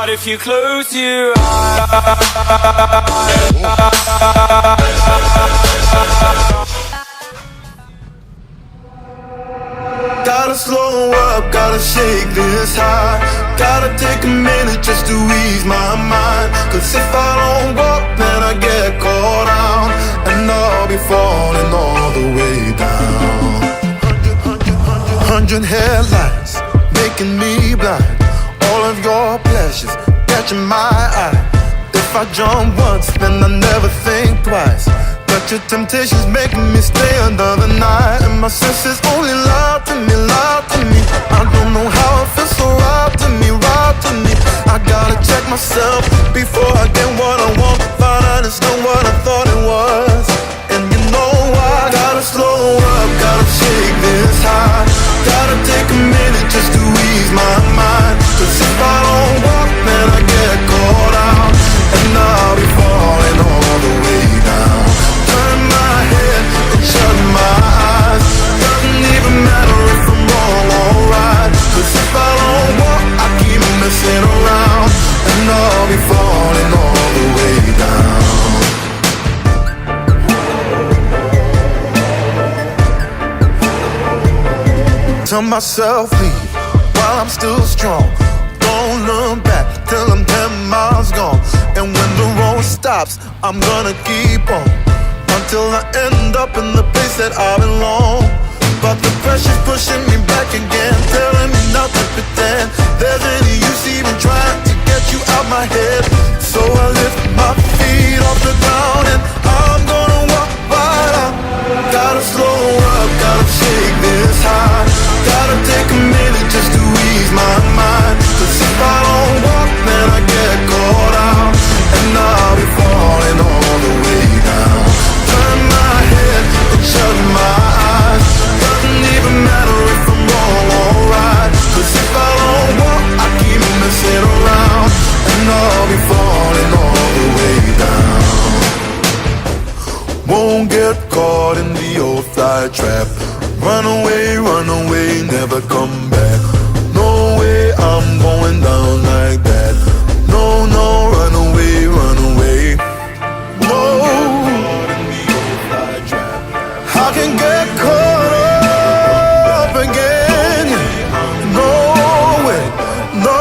heart if you close your eyes. Gotta slow up, gotta shake this high. Gotta take a minute just to ease my mind. Cause if I don't walk, then I get caught out, and I'll be falling all the way down. 100 headlights, making me blind. All of your pleasures, catching my eye. If I jump once, then I never think twice. But your temptation's making me stay another night, and my senses only lie to me, lie to me. I don't know how it feels so right to me, right to me. I gotta check myself before I get what I want. Find out it's not what I thought it was. And you know I gotta slow up, gotta shake this high. Gotta take a minute just to ease my mind. Cause if I don't walk, then I get caught out, and I'll be falling all the way down. Turn my head and shut my eyes. Doesn't even matter if I'm wrong or right. Cause if I don't walk, I keep messing around, and I'll be falling all the way down. Tell myself leave while I'm still strong. Don't look back till I'm 10 miles gone. And when the road stops, I'm gonna keep on until I end up in the place that I belong. But the pressure's pushing me back again, telling me not to pretend there's any use even trying to get you out my head. So I lift my feet off the ground, and I'm gonna walk right out. Gotta slow up, gotta shake this high. Gotta take a minute just to ease my mind. Cause if I don't walk, then I get caught out, and I'll be falling all the way down. Turn my head and shut my eyes. Doesn't even matter if I'm wrong or right. Cause if I don't walk, I keep messing around, and I'll be falling all the way down. Won't get caught in the old fly trap. Run away, never come back. No way I'm going down like that. No, no, run away. No, I can get caught up again. No way, no.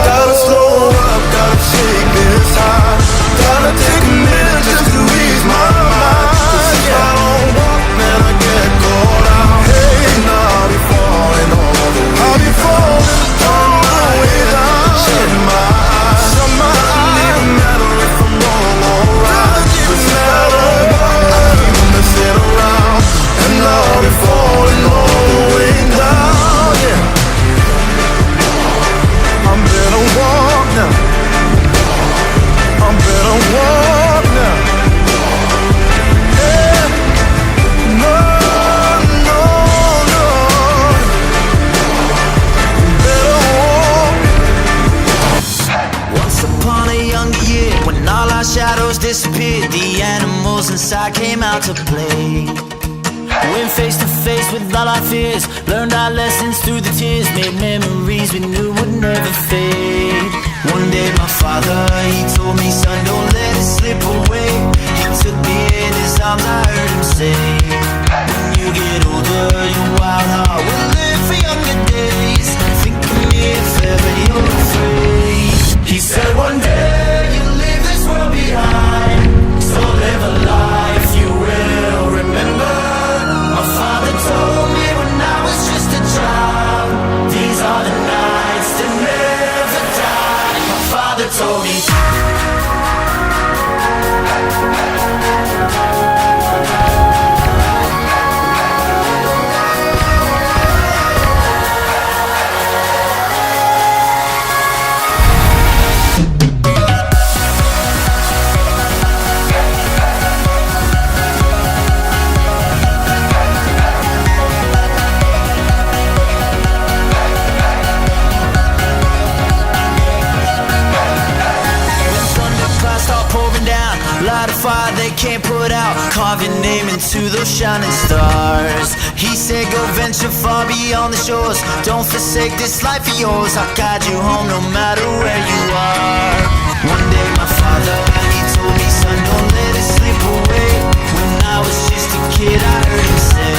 Gotta slow up, gotta shake this high. Gotta take a minute just to ease my mind. Cause if I don't walk, then I get caught out. Hey, and I'll be falling all the way. I'll be falling all the way down. Shut my eyes. Doesn't even matter if I'm wrong or right. Cause if I don't walk, I keep messing around, and I'll be falling all the way down. Yeah, I'm better walk now. I'm better walk now. Yeah. No. Better walk. Once upon a younger year, when all our shadows disappeared, the animals inside came out to play. Went face to face with all our fears, learned our lessons through the tears, made memories we knew would never fade. One day my father, he told me, son, don't let it slip away. He took me in his arms, I heard him say, when you get older, your wild heart will live for younger days. Think of me if ever you're afraid. He said one day you'll leave this world behind, so live a life you will remember. My father told me when I was just a child, these are the nights that never die. My father told me. Fire they can't put it out, carve your name into those shining stars. He said go venture far beyond the shores, don't forsake this life of yours, I'll guide you home no matter where you are. One day my father, he told me, son, don't let it slip away. When I was just a kid I heard him say,